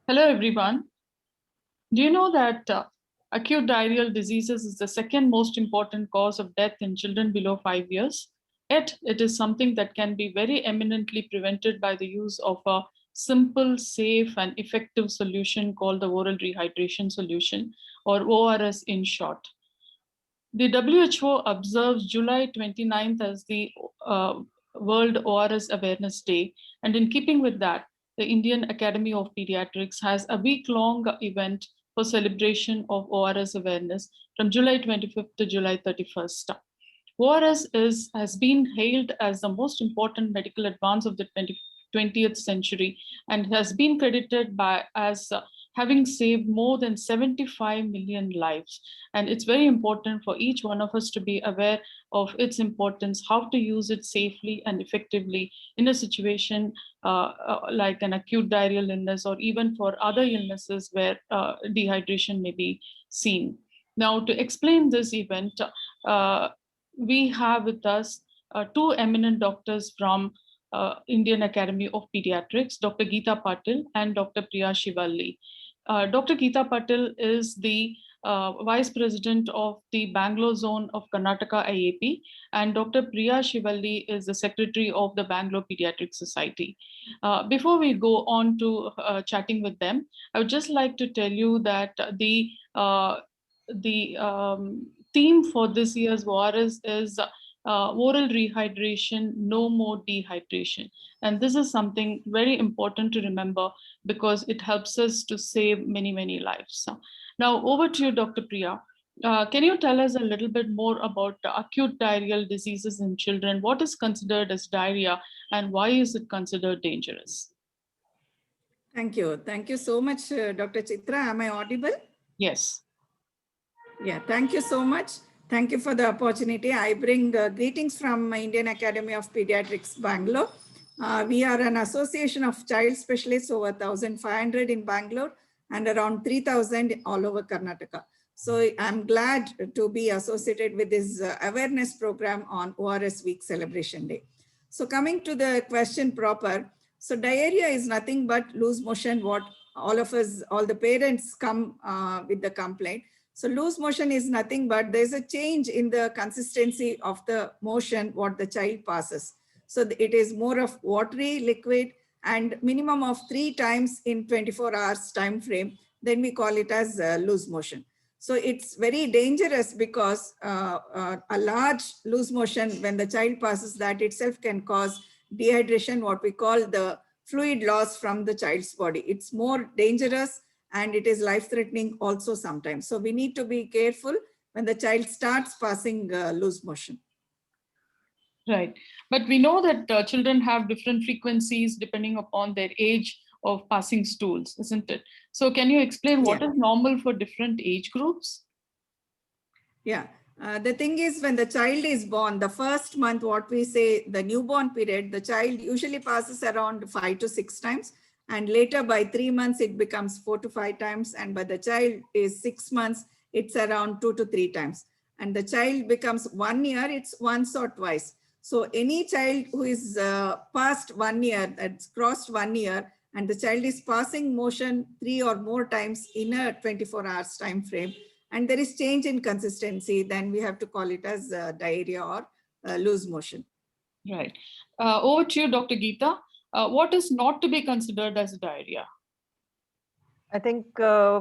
Hello, everyone. Do you know that acute diarrheal diseases is the second most important cause of death in children below 5 years? Yet, it is something that can be very eminently prevented by the use of a simple, safe, and effective solution called the oral rehydration solution, or ORS in short. The WHO observes July 29th as the World ORS Awareness Day. And in keeping with that, the Indian Academy of Pediatrics has a week long event for celebration of ORS awareness from July 25th to July 31st. ORS has been hailed as the most important medical advance of the 20th century and has been credited as having saved more than 75 million lives. And it's very important for each one of us to be aware of its importance, how to use it safely and effectively in a situation like an acute diarrheal illness or even for other illnesses where dehydration may be seen. Now, to explain this event, uh, we have with us two eminent doctors from Indian Academy of Pediatrics, Dr. Geeta Patil and Dr. Priya Shivalli. Dr. Geeta Patil is the Vice President of the Bangalore Zone of Karnataka IAP, and Dr. Priya Shivalli is the Secretary of the Bangalore Pediatric Society. Before we go on to chatting with them, I would just like to tell you that the theme for this year's WARIS is oral rehydration, no more dehydration. And this is something very important to remember because it helps us to save many, many lives. Now, over to you, Dr. Priya. Can you tell us a little bit more about acute diarrheal diseases in children? What is considered as diarrhea and why is it considered dangerous? Thank you. Thank you so much, Dr. Chitra. Am I audible? Yes. Yeah, thank you so much. Thank you for the opportunity. I bring greetings from Indian Academy of Pediatrics, Bangalore. We are an association of child specialists, over 1,500 in Bangalore and around 3,000 all over Karnataka. So I'm glad to be associated with this awareness program on ORS Week Celebration Day. So coming to the question proper, so diarrhea is nothing but loose motion, what all of us, all the parents come with the complaint. So loose motion is nothing but there's a change in the consistency of the motion what the child passes. So it is more of watery liquid and minimum of 3 times in 24 hours time frame. Then we call it as loose motion. So it's very dangerous because a large loose motion when the child passes, that itself can cause dehydration, what we call the fluid loss from the child's body. It's more dangerous and it is life-threatening also sometimes. So we need to be careful when the child starts passing loose motion. Right. But we know that children have different frequencies depending upon their age of passing stools, isn't it? So, can you explain what Yeah. is normal for different age groups? Yeah. The thing is, when the child is born, the first month, what we say, the newborn period, the child usually passes around 5 to 6 times. And later by 3 months, it becomes 4 to 5 times. And by the child is 6 months, it's around 2 to 3 times. And the child becomes 1 year, it's once or twice. So any child who is past 1 year, that's crossed 1 year, and the child is passing motion 3 or more times in a 24 hours time frame, and there is change in consistency, then we have to call it as diarrhea or loose motion. Right. Over to you, Dr. Geeta. What is not to be considered as diarrhea? I think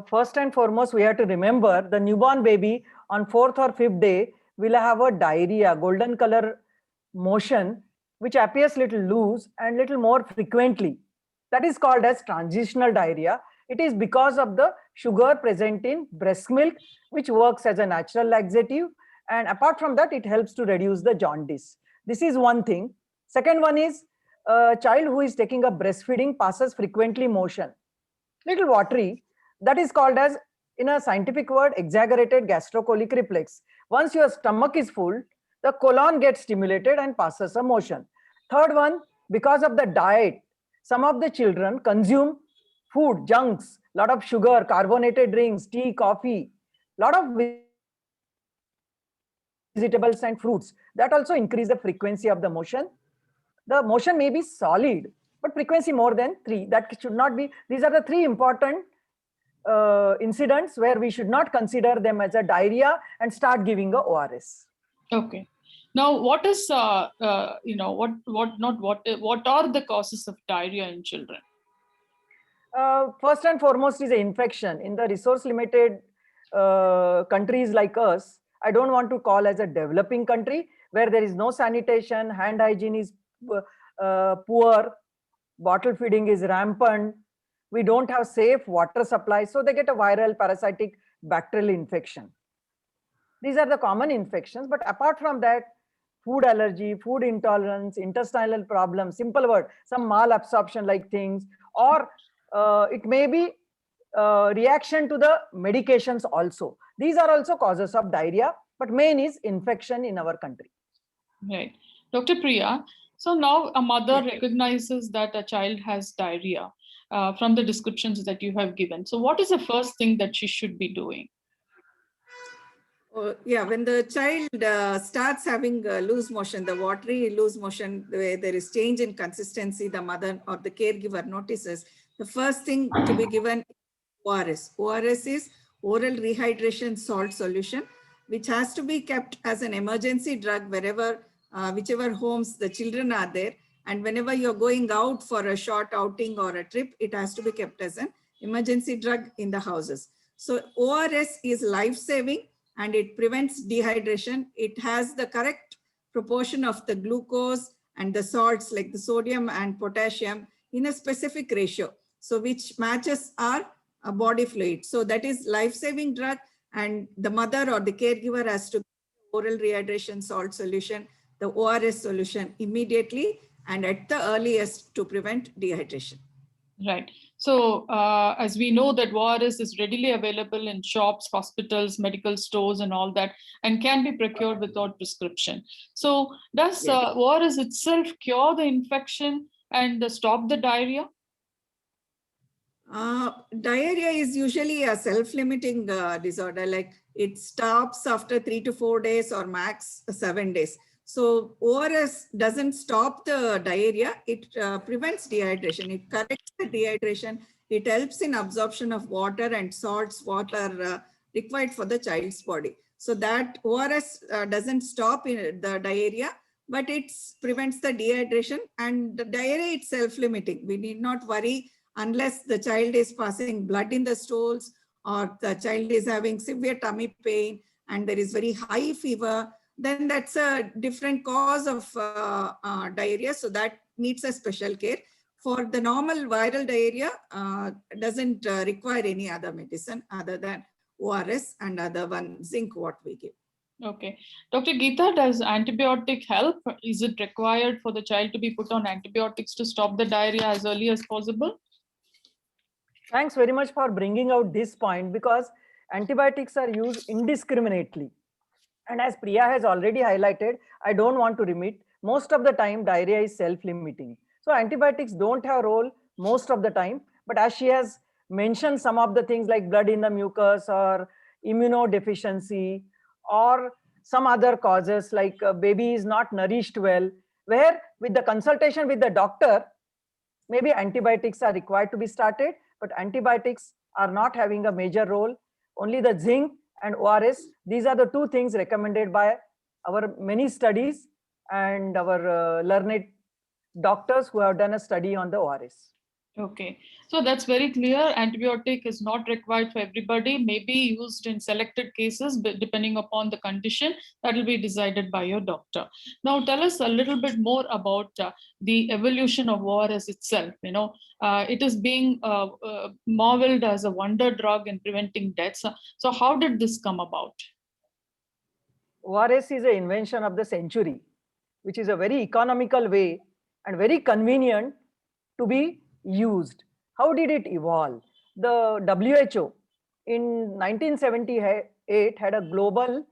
first and foremost, we have to remember the newborn baby on 4th or 5th day will have a diarrhea, golden color motion, which appears little loose and little more frequently. That is called as transitional diarrhea. It is because of the sugar present in breast milk, which works as a natural laxative. And apart from that, it helps to reduce the jaundice. This is one thing. Second one is a child who is taking a breastfeeding passes frequently motion, little watery. That is called as, in a scientific word, exaggerated gastrocolic reflex. Once your stomach is full, the colon gets stimulated and passes a motion. Third one, because of the diet, some of the children consume food, junks, lot of sugar, carbonated drinks, tea, coffee, lot of vegetables and fruits. That also increase the frequency of the motion. The motion may be solid, but frequency more than 3. That should not be. These are the 3 important incidents where we should not consider them as a diarrhea and start giving a ORS. Okay. Now, what is what are the causes of diarrhea in children? First and foremost is an infection. In the resource limited countries like us, I don't want to call as a developing country where there is no sanitation, hand hygiene is poor, bottle feeding is rampant, we don't have safe water supply, so they get a viral, parasitic, bacterial infection. These are the common infections, but apart from that, food allergy, food intolerance, intestinal problems, simple word, some malabsorption like things, or it may be reaction to the medications also. These are also causes of diarrhea, but main is infection in our country. Right. Dr. Priya, so now a mother recognizes that a child has diarrhea from the descriptions that you have given. So what is the first thing that she should be doing? Yeah, when the child starts having loose motion, the watery loose motion, where there is change in consistency, the mother or the caregiver notices, the first thing to be given ORS. ORS is oral rehydration salt solution, which has to be kept as an emergency drug wherever, whichever homes the children are there. And whenever you're going out for a short outing or a trip, it has to be kept as an emergency drug in the houses. So ORS is life-saving and it prevents dehydration. It has the correct proportion of the glucose and the salts like the sodium and potassium in a specific ratio. So which matches our body fluid. So that is life-saving drug, and the mother or the caregiver has to oral rehydration salt solution, the ORS solution immediately and at the earliest to prevent dehydration. Right. So as we know that ORS is readily available in shops, hospitals, medical stores and all that, and can be procured without prescription. So does ORS itself cure the infection and stop the diarrhea? Diarrhea is usually a self-limiting disorder, like it stops after 3 to 4 days or max 7 days. So ORS doesn't stop the diarrhea, it prevents dehydration, it corrects the dehydration, it helps in absorption of water and salts, what are required for the child's body. So that ORS doesn't stop in the diarrhea, but it prevents the dehydration, and the diarrhea is self-limiting. We need not worry unless the child is passing blood in the stools or the child is having severe tummy pain and there is very high fever, then that's a different cause of diarrhea. So that needs a special care. For the normal viral diarrhea, doesn't require any other medicine other than ORS and other one zinc what we give. Okay. Dr. Geeta, does antibiotic help? Is it required for the child to be put on antibiotics to stop the diarrhea as early as possible? Thanks very much for bringing out this point, because antibiotics are used indiscriminately. And as Priya has already highlighted, I don't want to repeat, most of the time diarrhea is self-limiting. So antibiotics don't have a role most of the time, but as she has mentioned some of the things like blood in the mucus or immunodeficiency or some other causes like a baby is not nourished well, where with the consultation with the doctor, maybe antibiotics are required to be started, but antibiotics are not having a major role. Only the zinc and ORS, these are the two things recommended by our many studies and our learned doctors who have done a study on the ORS. Okay, so that's very clear. Antibiotic is not required for everybody, may be used in selected cases, but depending upon the condition, that will be decided by your doctor. Now, tell us a little bit more about the evolution of ORS itself. You know, it is being marveled as a wonder drug in preventing deaths. So how did this come about? ORS is an invention of the century, which is a very economical way and very convenient to be used. How did it evolve? The WHO in 1978 had a global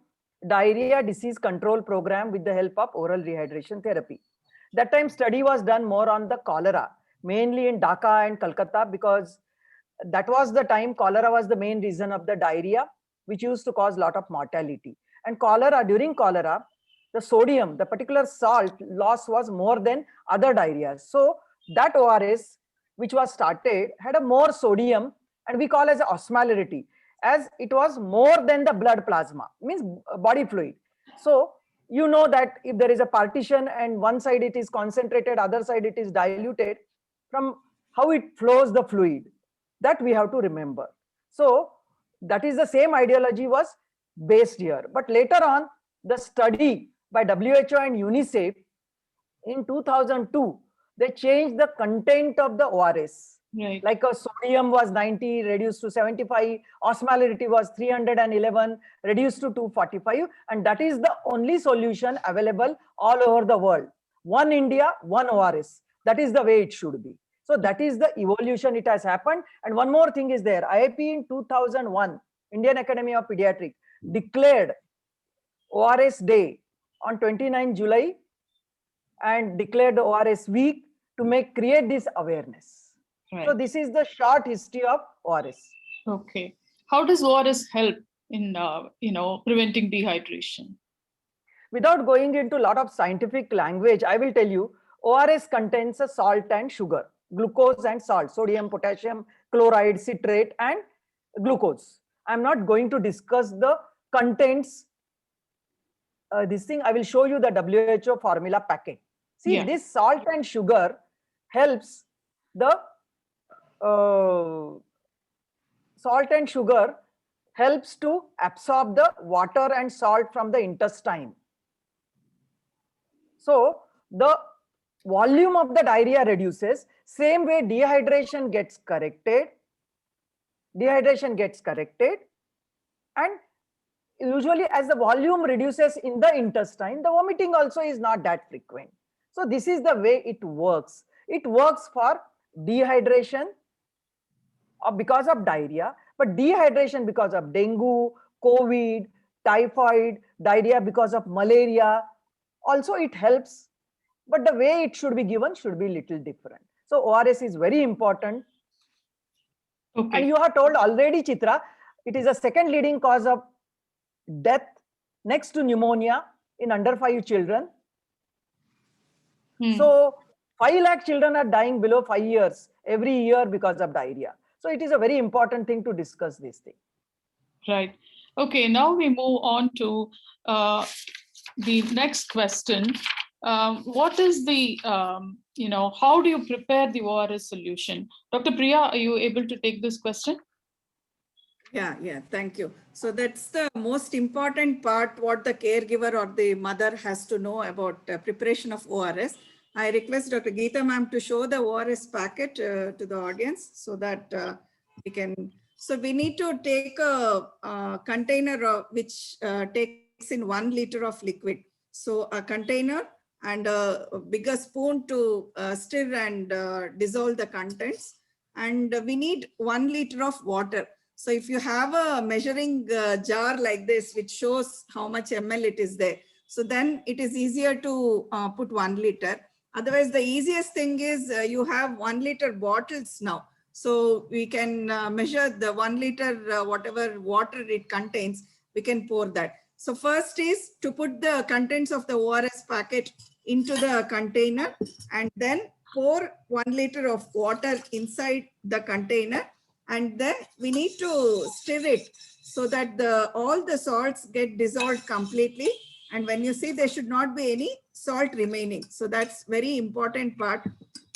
diarrhea disease control program with the help of oral rehydration therapy. That time study was done more on the cholera, mainly in Dhaka and Calcutta, because that was the time cholera was the main reason of the diarrhea, which used to cause a lot of mortality. And cholera, during cholera, the sodium, the particular salt loss was more than other diarrheas. So that ORS which was started had a more sodium, and we call as osmolarity, as it was more than the blood plasma, means body fluid. So you know that if there is a partition and one side it is concentrated, other side it is diluted, from how it flows the fluid, that we have to remember. So that is the same ideology was based here. But later on, the study by WHO and UNICEF in 2002, they changed the content of the ORS. Right. Like a sodium was 90, reduced to 75, osmolarity was 311, reduced to 245, and that is the only solution available all over the world. One India, one ORS. That is the way it should be. So that is the evolution it has happened. And one more thing is there. IAP in 2001, Indian Academy of Pediatrics declared ORS Day on 29 July and declared the ORS week to create this awareness. Right. So this is the short history of ORS. Okay. How does ORS help in preventing dehydration? Without going into a lot of scientific language, I will tell you, ORS contains a salt and sugar, glucose and salt, sodium, potassium, chloride, citrate, and glucose. I'm not going to discuss the contents. This thing, I will show you the WHO formula packet. See, Yeah. this salt and sugar helps the salt and sugar helps to absorb the water and salt from the intestine. So the volume of the diarrhea reduces. Same way dehydration gets corrected. And usually as the volume reduces in the intestine, the vomiting also is not that frequent. So this is the way it works. It works for dehydration or because of diarrhea, but dehydration because of dengue, COVID, typhoid, diarrhea because of malaria, also it helps, but the way it should be given should be little different. So ORS is very important. Okay. And you have told already, Chitra, it is a second leading cause of death next to pneumonia in under 5 children. So 5 lakh children are dying below 5 years every year because of diarrhea. So it is a very important thing to discuss this thing. Right. Okay, now we move on to the next question. What is the, how do you prepare the ORS solution? Dr. Priya, are you able to take this question? Yeah, thank you. So that's the most important part, what the caregiver or the mother has to know about preparation of ORS. I request Dr. Geeta ma'am to show the ORS packet to the audience so that we can. So we need to take a container which takes in 1 liter of liquid. So a container and a bigger spoon to stir and dissolve the contents. And we need 1 liter of water. So if you have a measuring jar like this, which shows how much ml it is there, so then it is easier to put 1 liter. Otherwise, the easiest thing is you have 1 liter bottles now. So we can measure the 1 liter, whatever water it contains, we can pour that. So first is to put the contents of the ORS packet into the container and then pour 1 liter of water inside the container. And then we need to stir it so that all the salts get dissolved completely. And when you see, there should not be any salt remaining. So that's very important part.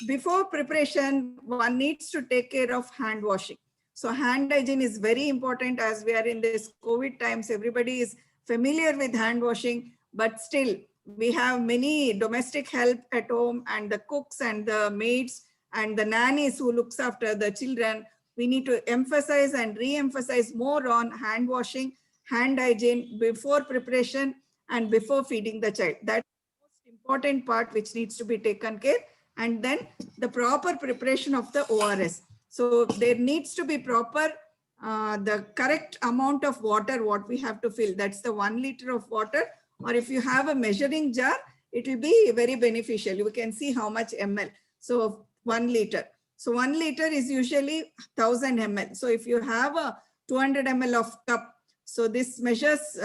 Before preparation, one needs to take care of hand washing. So hand hygiene is very important as we are in this COVID times. Everybody is familiar with hand washing, but still we have many domestic help at home and the cooks and the maids and the nannies who looks after the children. We need to emphasize and re-emphasize more on hand washing, hand hygiene before preparation and before feeding the child. That's the most important part which needs to be taken care. And then the proper preparation of the ORS. So there needs to be proper, the correct amount of water what we have to fill. That's the 1 liter of water. Or if you have a measuring jar, it will be very beneficial. You can see how much ml. So 1 liter. So 1 liter is usually 1000 ml. So if you have a 200 ml of cup, so this measures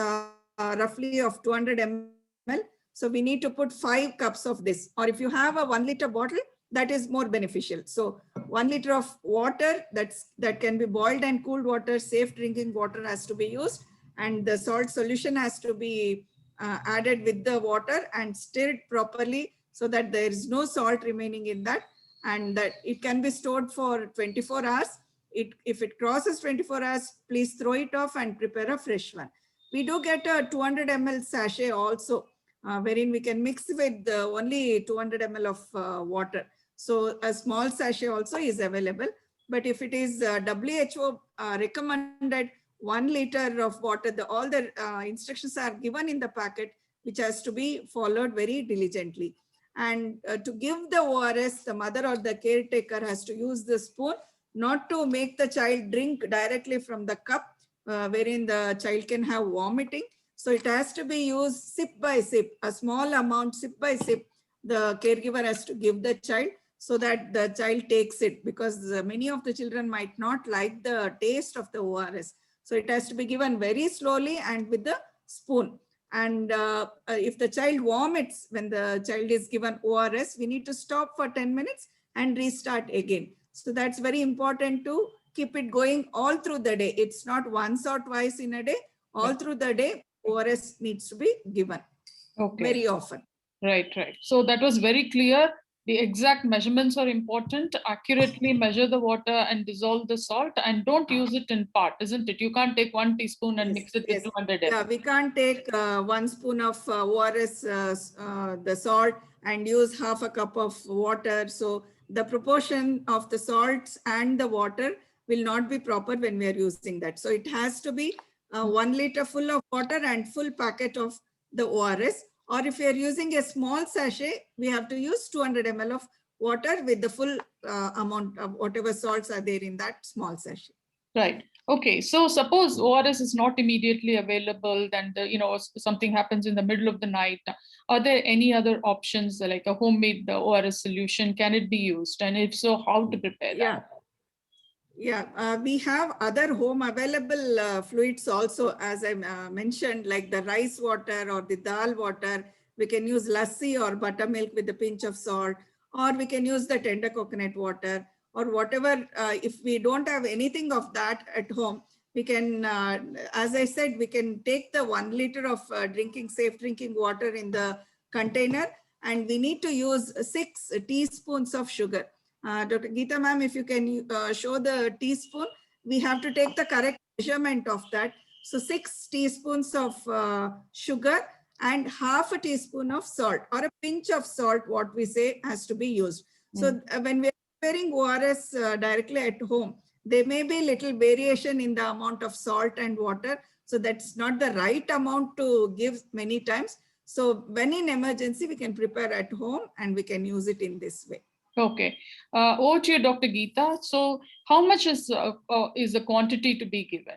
roughly of 200 ml. So we need to put 5 cups of this. Or if you have a 1 liter bottle, that is more beneficial. So 1 liter of water, that can be boiled and cooled water, safe drinking water has to be used, and the salt solution has to be added with the water and stirred properly so that there is no salt remaining in that, and that it can be stored for 24 hours. If it crosses 24 hours, please throw it off and prepare a fresh one. We do get a 200 ml sachet also, wherein we can mix with only 200 ml of water. So a small sachet also is available. But if it is WHO recommended 1 liter of water, all the instructions are given in the packet, which has to be followed very diligently. And to give the ORS, the mother or the caretaker has to use the spoon, not to make the child drink directly from the cup, wherein the child can have vomiting. So it has to be used sip by sip, a small amount, sip by sip. The caregiver has to give the child so that the child takes it, because many of the children might not like the taste of the ORS. So it has to be given very slowly and with the spoon. And if the child vomits when the child is given ORS, we need to stop for 10 minutes and restart again. So that's very important to keep it going all through the day. It's not once or twice in a day, all through the day, ORS needs to be given very often. Right. So that was very clear. The exact measurements are important. Accurately measure the water and dissolve the salt, and don't use it in part, isn't it? You can't take 1 teaspoon and mix it with 200 ml. Yeah, we can't take 1 spoon of ORS, the salt, and use half a cup of water. So the proportion of the salts and the water will not be proper when we are using that. So it has to be 1 liter full of water and full packet of the ORS. Or if we are using a small sachet, we have to use 200 ml of water with the full amount of whatever salts are there in that small sachet. Right. Okay. So suppose ORS is not immediately available, then something happens in the middle of the night. Are there any other options like a homemade ORS solution? Can it be used? And if so, how to prepare that? Yeah, we have other home available fluids also, as I mentioned, like the rice water or the dal water. We can use lassi or buttermilk with a pinch of salt, or we can use the tender coconut water, or whatever. If we don't have anything of that at home, we can, as I said, we can take the 1 liter of safe drinking water in the container, and we need to use 6 teaspoons of sugar. Dr. Geeta ma'am, if you can show the teaspoon, we have to take the correct measurement of that. So 6 teaspoons of sugar and half a teaspoon of salt, or a pinch of salt, what we say, has to be used. So when we are preparing ORS directly at home, there may be little variation in the amount of salt and water. So that's not the right amount to give many times. So when in emergency, we can prepare at home and we can use it in this way. Okay. Over to you, Dr. Geeta. So how much is the quantity to be given?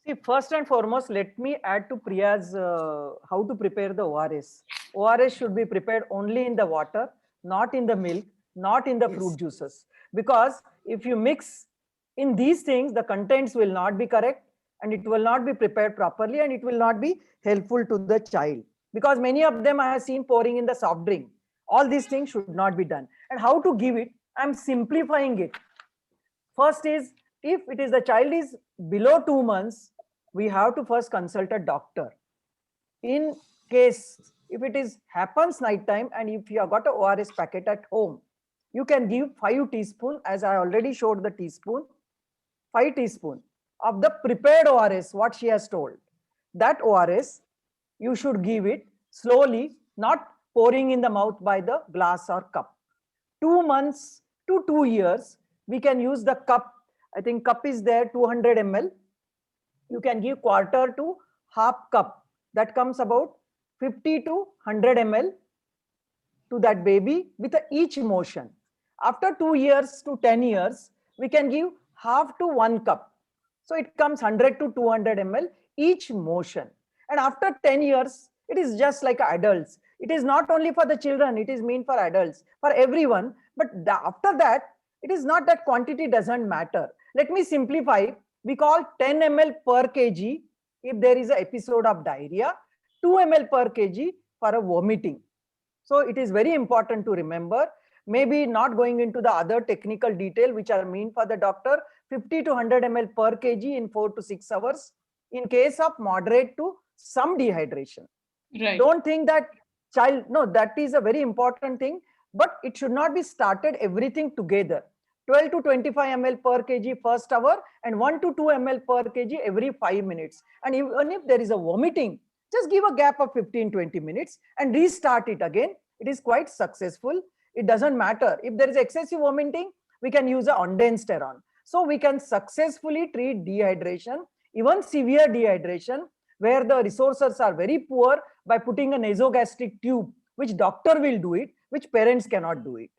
See, first and foremost, let me add to Priya's how to prepare the ORS. ORS should be prepared only in the water, not in the milk, not in the fruit juices. Because if you mix in these things, the contents will not be correct, and it will not be prepared properly, and it will not be helpful to the child. Because many of them I have seen pouring in the soft drink. All these things should not be done. And how to give it? I'm simplifying it. First is, if it is the child is below 2 months, we have to first consult a doctor. In case if it is happens night time, and if you have got a ORS packet at home, you can give 5 teaspoons, as I already showed the teaspoon, 5 teaspoons of the prepared ORS, what she has told. That ORS, you should give it slowly, not pouring in the mouth by the glass or cup. 2 months to 2 years, we can use the cup. I think cup is there, 200 ml. You can give quarter to half cup. That comes about 50 to 100 ml to that baby with each motion. After 2 years to 10 years, we can give half to 1 cup. So it comes 100 to 200 ml each motion. And after 10 years, it is just like adults. It is not only for the children, it is meant for adults, for everyone. But after that, it is not that quantity doesn't matter. Let me simplify. We call 10 ml per kg if there is an episode of diarrhea, 2 ml per kg for a vomiting. So it is very important to remember maybe not going into the other technical detail which are mean for the doctor, 50 to 100 ml per kg in 4 to 6 hours in case of moderate to some dehydration. Right. Don't think that child, no, that is a very important thing, but it should not be started everything together. 12 to 25 ml per kg first hour and 1 to 2 ml per kg every 5 minutes. And even if there is a vomiting, just give a gap of 15-20 minutes and restart it again. It is quite successful. It doesn't matter. If there is excessive vomiting, we can use a ondansetron. So we can successfully treat dehydration, even severe dehydration, where the resources are very poor, by putting a nasogastric tube, which doctor will do it, which parents cannot do it,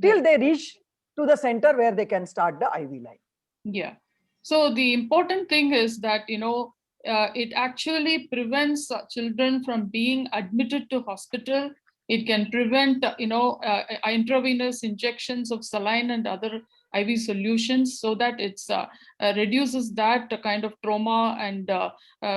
till they reach to the center where they can start the IV line. Yeah. So the important thing is that, it actually prevents children from being admitted to hospital. It can prevent, intravenous injections of saline and other IV solutions, so that it's reduces that kind of trauma and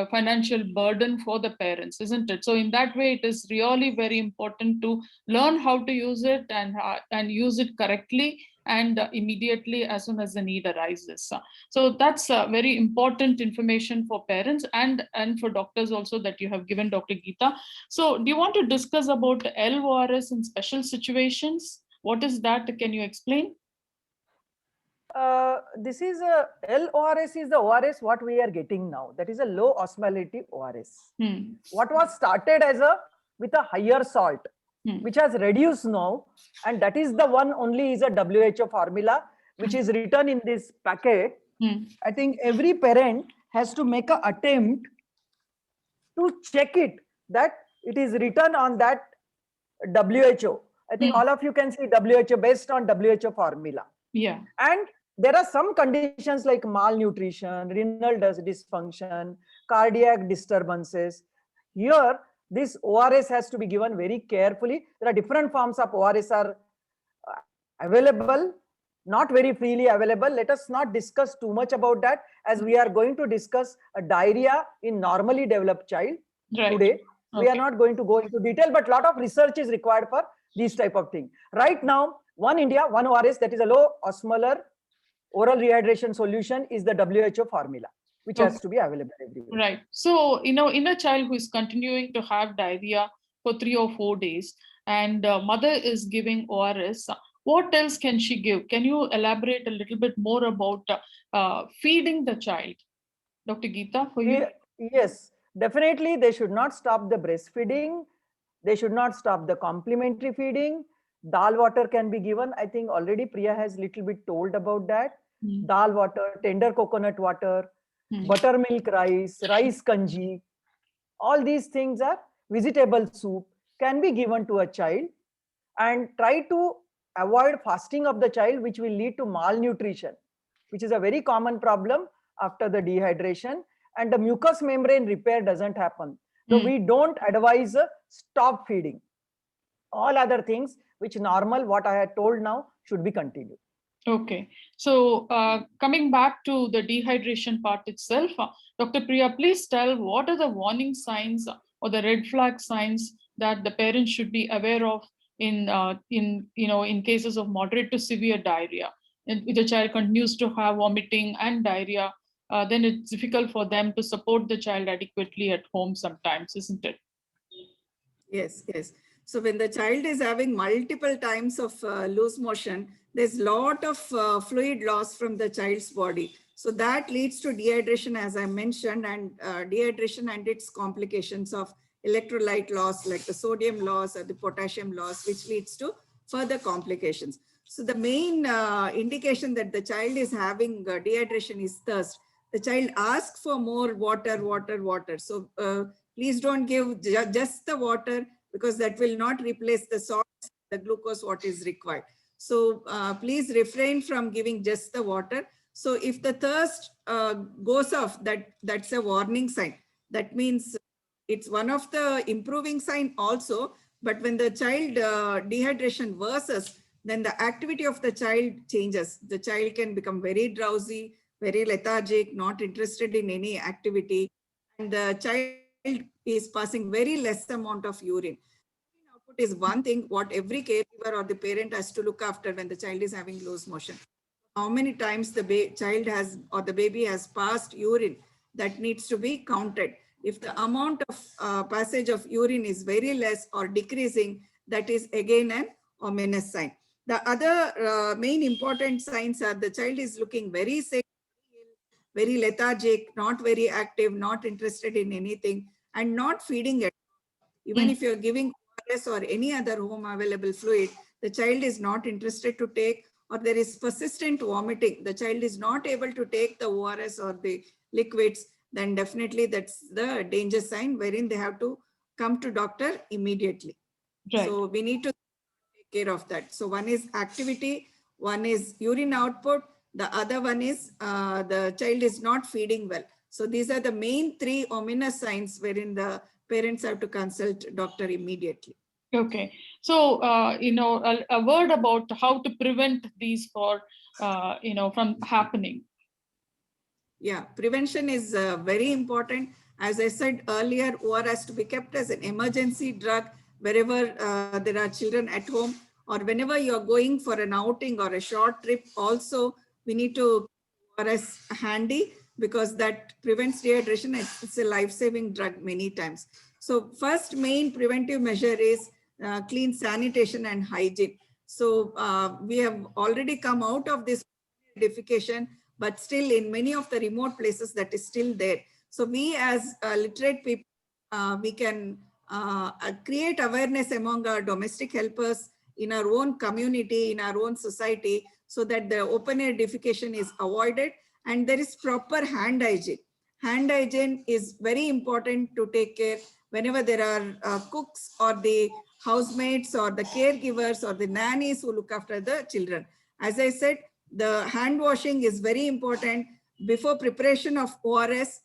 financial burden for the parents, isn't it? So in that way, it is really very important to learn how to use it and use it correctly and immediately as soon as the need arises. So that's very important information for parents and for doctors also that you have given, Dr. Geeta. So do you want to discuss about LORS in special situations? What is that? Can you explain? This is a LORS is the ORS what we are getting now. That is a low osmolality ORS. What was started as with a higher salt, which has reduced now, and that is the one only is a WHO formula which is written in this packet. I think every parent has to make an attempt to check it that it is written on that WHO. I think all of you can see WHO based on WHO formula. Yeah. And there are some conditions like malnutrition, renal dysfunction, cardiac disturbances. Here, this ORS has to be given very carefully. There are different forms of ORS are available, not very freely available. Let us not discuss too much about that, as we are going to discuss a diarrhea in normally developed child today. We are not going to go into detail, but a lot of research is required for these type of thing. Right now, one India, one ORS, that is a low osmolar oral rehydration solution, is the WHO formula, which has to be available everywhere. Right. So, in a child who is continuing to have diarrhea for 3 or 4 days and mother is giving ORS, what else can she give? Can you elaborate a little bit more about feeding the child? Dr. Geeta, for you? Yes, definitely they should not stop the breastfeeding. They should not stop the complementary feeding. Dal water can be given. I think already Priya has little bit told about that. Dal water, tender coconut water, buttermilk rice, rice kanji. All these things are vegetable soup can be given to a child, and try to avoid fasting of the child, which will lead to malnutrition, which is a very common problem after the dehydration, and the mucous membrane repair doesn't happen. So we don't advise stop feeding. All other things which normal, what I had told now, should be continued. Okay. So coming back to the dehydration part itself, Dr. Priya, please tell what are the warning signs or the red flag signs that the parents should be aware of in cases of moderate to severe diarrhea. And if the child continues to have vomiting and diarrhea, then it's difficult for them to support the child adequately at home sometimes, isn't it? Yes, yes. So when the child is having multiple times of loose motion, there's a lot of fluid loss from the child's body. So that leads to dehydration, as I mentioned, and dehydration and its complications of electrolyte loss, like the sodium loss or the potassium loss, which leads to further complications. So the main indication that the child is having dehydration is thirst. The child asks for more water, water, water. So please don't give just the water, because that will not replace the salts, the glucose, what is required. So please refrain from giving just the water. So if the thirst goes off, that's a warning sign. That means it's one of the improving sign also. But when the child dehydration worsens, then the activity of the child changes. The child can become very drowsy, very lethargic, not interested in any activity. And the child is passing very less amount of urine. Output is one thing what every caregiver or the parent has to look after when the child is having loose motion. How many times the child has or the baby has passed urine, that needs to be counted. If the amount of passage of urine is very less or decreasing, that is again an ominous sign. The other main important signs are the child is looking very sick, very lethargic, not very active, not interested in anything, and not feeding it. Even if you're giving ORS or any other home available fluid, the child is not interested to take, or there is persistent vomiting, the child is not able to take the ORS or the liquids, then definitely that's the danger sign wherein they have to come to doctor immediately. Right. So we need to take care of that. So one is activity, one is urine output, the other one is the child is not feeding well. So these are the main three ominous signs wherein the parents have to consult doctor immediately. Okay, so a word about how to prevent these from happening. Yeah, prevention is very important. As I said earlier, OR has to be kept as an emergency drug wherever there are children at home, or whenever you're going for an outing or a short trip. Also, we need to ORS handy because that prevents dehydration. It's a life-saving drug many times. So first main preventive measure is clean sanitation and hygiene. So we have already come out of this defecation, but still in many of the remote places that is still there. So we as literate people, we can create awareness among our domestic helpers in our own community, in our own society, so that the open air defecation is avoided and there is proper hand hygiene. Hand hygiene is very important to take care whenever there are cooks or the housemates or the caregivers or the nannies who look after the children. As I said, the hand washing is very important before preparation of ORS,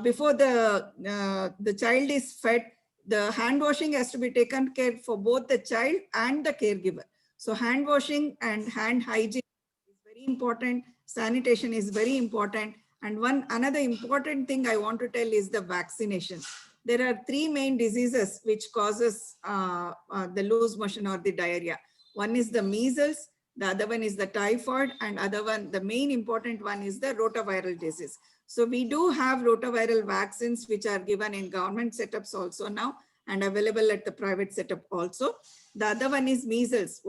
before the child is fed. The hand washing has to be taken care for both the child and the caregiver. So hand washing and hand hygiene is very important. Sanitation is very important. And another important thing I want to tell is the vaccination. There are three main diseases which causes the loose motion or the diarrhea. One is the measles, the other one is the typhoid, and other one, the main important one is the rotaviral disease. So we do have rotaviral vaccines which are given in government setups also now and available at the private setup also. The other one is measles,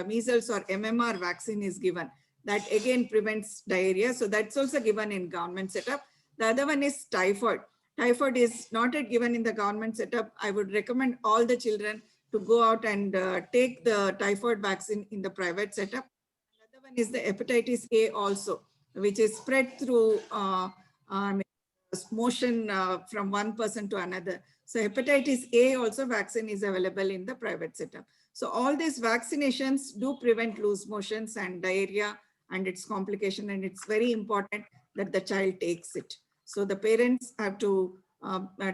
measles or MMR vaccine is given. That again prevents diarrhea. So that's also given in government setup. The other one is typhoid. Typhoid is not yet given in the government setup. I would recommend all the children to go out and take the typhoid vaccine in the private setup. Another one is the hepatitis A also, which is spread through motion from one person to another. So hepatitis A also vaccine is available in the private setup. So all these vaccinations do prevent loose motions and diarrhea and its complication, and it's very important that the child takes it. So the parents have to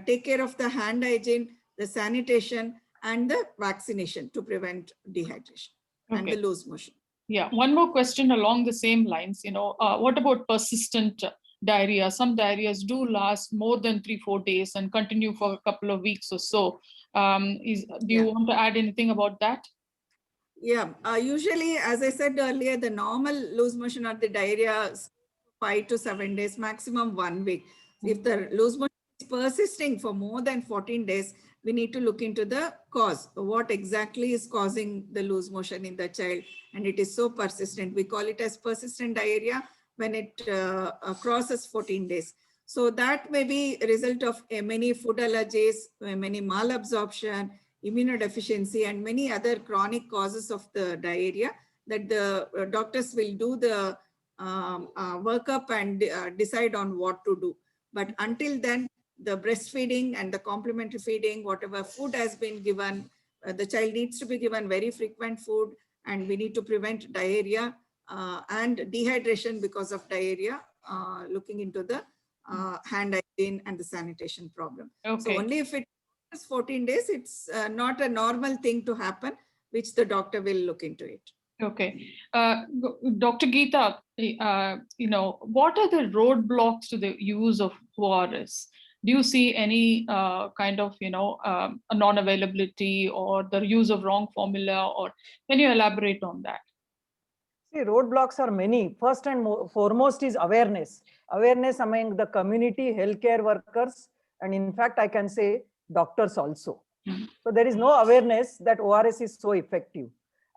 take care of the hand hygiene, the sanitation, and the vaccination to prevent dehydration and the loose motion. Yeah, one more question along the same lines. What about persistent diarrhea? Some diarrheas do last more than 3-4 days and continue for a couple of weeks or so. Do you want to add anything about that? Yeah, usually, as I said earlier, the normal loose motion or the diarrhea is 5 to 7 days, maximum 1 week. If the loose motion is persisting for more than 14 days, we need to look into the cause. What exactly is causing the loose motion in the child? And it is so persistent. We call it as persistent diarrhea when it crosses 14 days. So that may be a result of many food allergies, many malabsorption, immunodeficiency, and many other chronic causes of the diarrhea that the doctors will do the workup and decide on what to do. But until then, the breastfeeding and the complementary feeding, whatever food has been given, the child needs to be given very frequent food, and we need to prevent diarrhea and dehydration because of diarrhea, looking into the hand hygiene and the sanitation problem. Okay. So only if it is 14 days, it's not a normal thing to happen, which the doctor will look into it. Okay. Dr. Geeta, what are the roadblocks to the use of ORS? do you see any kind of, a non-availability or the use of wrong formula, or can you elaborate on that? See, roadblocks are many. First and foremost is awareness. Awareness among the community, healthcare workers, and in fact, I can say doctors also. So there is no awareness that ORS is so effective.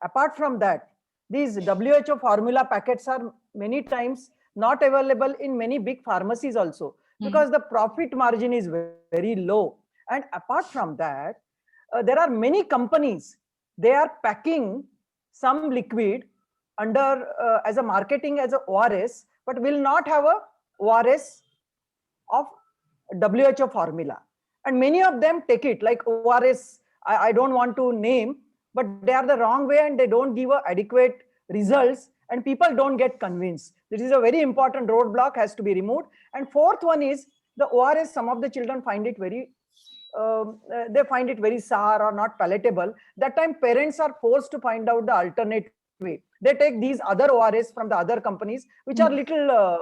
Apart from that, these WHO formula packets are many times not available in many big pharmacies also, because the profit margin is very low. And apart from that, there are many companies, they are packing some liquid under as a marketing as a ORS, but will not have a ORS of WHO formula. And many of them take it like ORS, I don't want to name, but they are the wrong way and they don't give adequate results, and people don't get convinced. This is a very important roadblock, has to be removed. And fourth one is the ORS, some of the children find it very, they find it very sour or not palatable. That time parents are forced to find out the alternate way. They take these other ORS from the other companies, which are little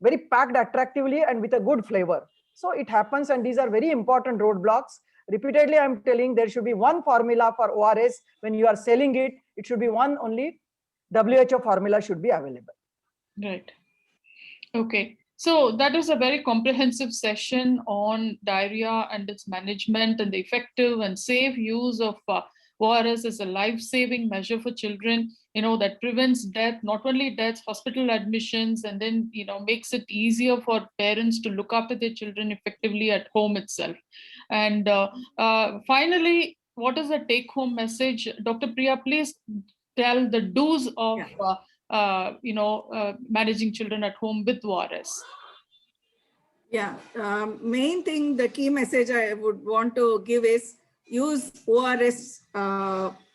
very packed attractively and with a good flavor. So it happens, and these are very important roadblocks. Repeatedly, I'm telling there should be one formula for ORS. When you are selling it, it should be one only. WHO formula should be available. Right. Okay. So that is a very comprehensive session on diarrhea and its management and the effective and safe use of ORS as a life-saving measure for children, that prevents death, not only deaths, hospital admissions, and then, makes it easier for parents to look after their children effectively at home itself. And finally, what is the take-home message? Dr. Priya, please tell the do's of managing children at home with ORS. Yeah, main thing, the key message I would want to give is use ORS.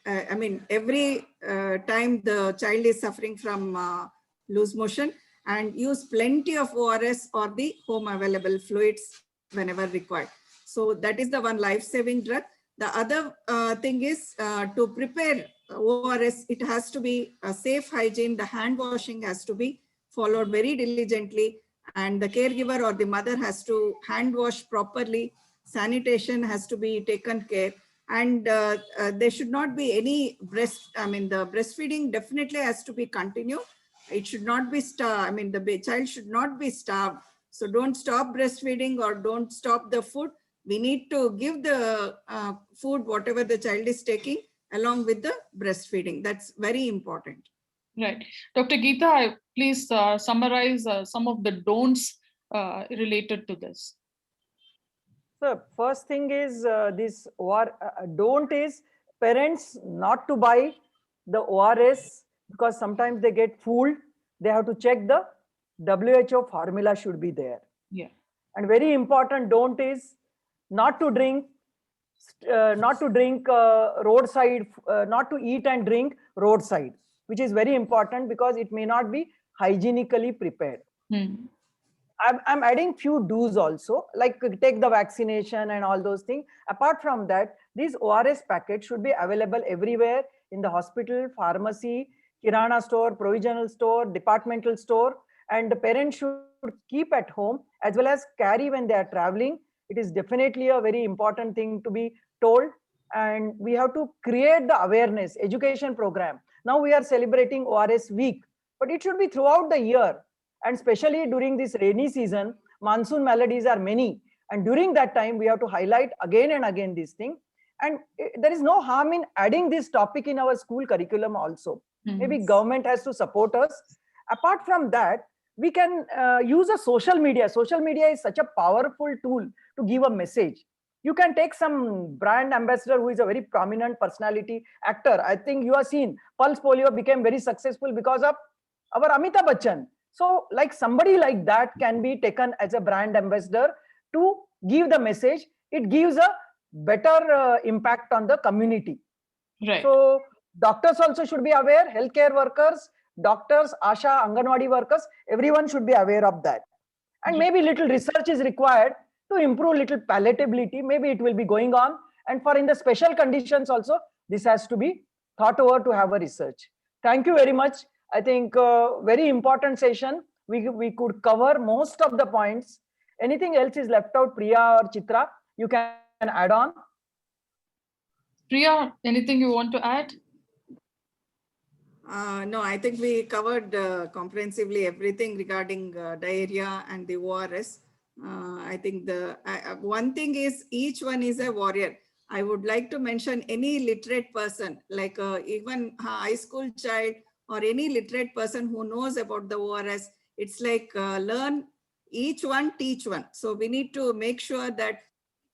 I mean, every time the child is suffering from loose motion, and use plenty of ORS or the home available fluids whenever required. So that is the one life-saving drug. The other thing is to prepare ORS, it has to be a safe hygiene. The hand washing has to be followed very diligently, and the caregiver or the mother has to hand wash properly. Sanitation has to be taken care, and there should not be any the breastfeeding definitely has to be continued. It should not be starved. I mean, the child should not be starved. So don't stop breastfeeding or don't stop the food. We need to give the food, whatever the child is taking, along with the breastfeeding. That's very important. Right. Dr. Geeta, please summarize some of the don'ts related to this. So first thing is this don't is parents not to buy the ORS, because sometimes they get fooled. They have to check the WHO formula should be there. Yeah. And very important don't is not to drink roadside, not to eat and drink roadside, which is very important because it may not be hygienically prepared. I'm adding few do's also, like take the vaccination and all those things. Apart from that, these ORS packets should be available everywhere in the hospital, pharmacy, kirana store, provisional store, departmental store, and the parents should keep at home as well as carry when they are traveling. It is definitely a very important thing to be told, and we have to create the awareness education program. Now we are celebrating ORS week, but it should be throughout the year, and especially during this rainy season, monsoon maladies are many, and during that time we have to highlight again and again this thing. And there is no harm in adding this topic in our school curriculum also. Maybe government has to support us. Apart from that, we can use a social media. Social media is such a powerful tool to give a message. You can take some brand ambassador who is a very prominent personality, actor. I think you have seen Pulse Polio became very successful because of our Amitabh Bachchan. So like somebody like that can be taken as a brand ambassador to give the message. It gives a better impact on the community. Right. So doctors also should be aware, healthcare workers, doctors, ASHA, Anganwadi workers, everyone should be aware of that. And maybe little research is required to improve little palatability. Maybe it will be going on. And for in the special conditions also, this has to be thought over to have a research. Thank you very much. I think very important session. We could cover most of the points. Anything else is left out, Priya or Chitra? You can add on. Priya, anything you want to add? No, I think we covered comprehensively everything regarding diarrhea and the ORS. I think the one thing is each one is a warrior. I would like to mention any literate person, like even a high school child or any literate person who knows about the ORS. It's like learn each one, teach one. So we need to make sure that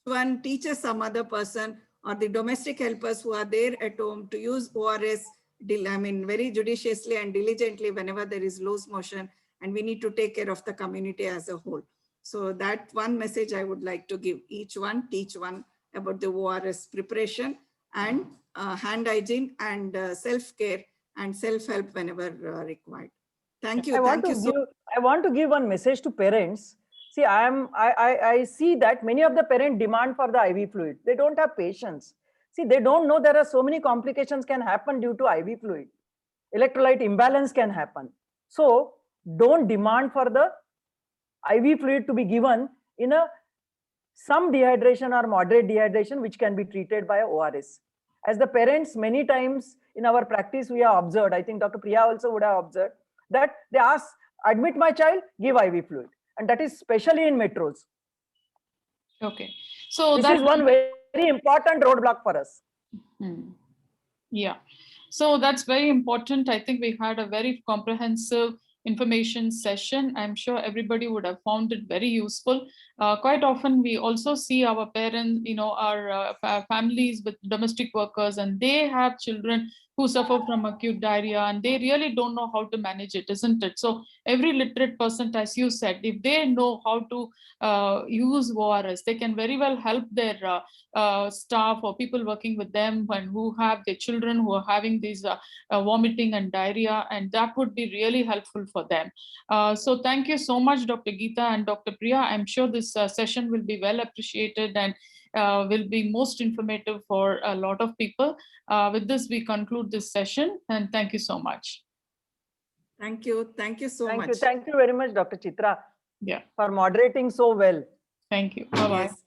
one teaches some other person or the domestic helpers who are there at home to use ORS, very judiciously and diligently whenever there is loose motion, and we need to take care of the community as a whole. So that one message I would like to give: each one, teach one about the ORS preparation and hand hygiene and self-care and self-help whenever required. Thank you. I want to give one message to parents. See, I see that many of the parents demand for the IV fluid. They don't have patience. See, they don't know there are so many complications can happen due to IV fluid. Electrolyte imbalance can happen. So don't demand for the IV fluid to be given in some dehydration or moderate dehydration, which can be treated by ORS. As the parents, many times in our practice, we have observed, I think Dr. Priya also would have observed, that they ask, admit my child, give IV fluid. And that is especially in metros. Okay. So this is one very important roadblock for us. Yeah. So that's very important. I think we had a very comprehensive information session. I'm sure everybody would have found it very useful. Quite often we also see our parents, our families with domestic workers, and they have children who suffer from acute diarrhea, and they really don't know how to manage it, isn't it? So every literate person, as you said, if they know how to use ORS, they can very well help their staff or people working with them and who have their children who are having these vomiting and diarrhea, and that would be really helpful for them. So thank you so much, Dr. Geeta and Dr. Priya. I'm sure this session will be well appreciated and will be most informative for a lot of people. With this, we conclude this session, and thank you so much. Thank you. Thank you so much. Thank you very much, Dr. Chitra, yeah, for moderating so well. Thank you. Bye-bye. Yes.